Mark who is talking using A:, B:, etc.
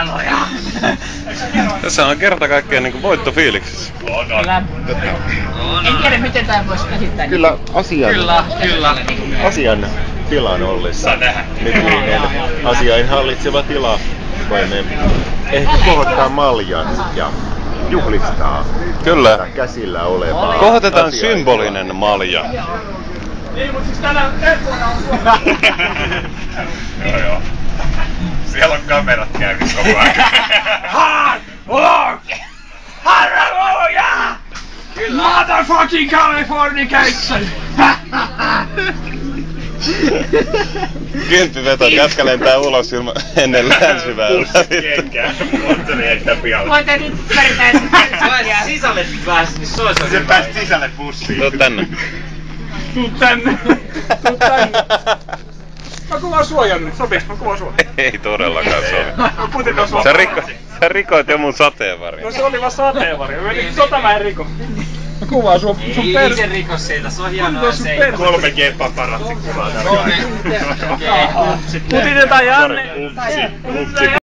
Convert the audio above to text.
A: jaloja.
B: Tässä on kerta kaikkiaan niinku voittofiiliksissä.
A: On. En tiedä miten tää voisi käsittää.
C: Kyllä asian tilan ollessa nykyinen asiain hallitseva tila voimme ehkä kohottaa maljan ja juhlistaa
B: Kyllä.
C: käsillä olevaa.
B: Kohotetaan symbolinen malja.
D: Niin, mut siis tänään Tepona on
E: Joo. Siellä on kamerat käynnissä koko ajan.
D: Halleluja! Kyllä. Motherfucking Californication!
B: Kymppiveto, jätkä lentää ulos ennen länsiväylää.
E: Kenkää. Monttori heittää pialle.
A: Voitte nyt väritää
F: Sisälle pääsit, niin
E: Se pääsi sisälle bussiin.
B: Tuu tänne.
D: Tuu tänne. Mä kuvaan sua, Janni. Sopiis, mä kuvaan sua.
B: Ei todellakaan sovi.
D: Putin sua.
B: Sä rikoit jo mun sateenvarjon.
D: No se oli vaan sateenvarjo. Mä en riko. Mä kuvaan sun
F: Ei se rikos siitä, se on hienoa se ei.
E: 3G paparazzi kuvaa tällä.
D: Putitetaan Janne.
E: Upsi.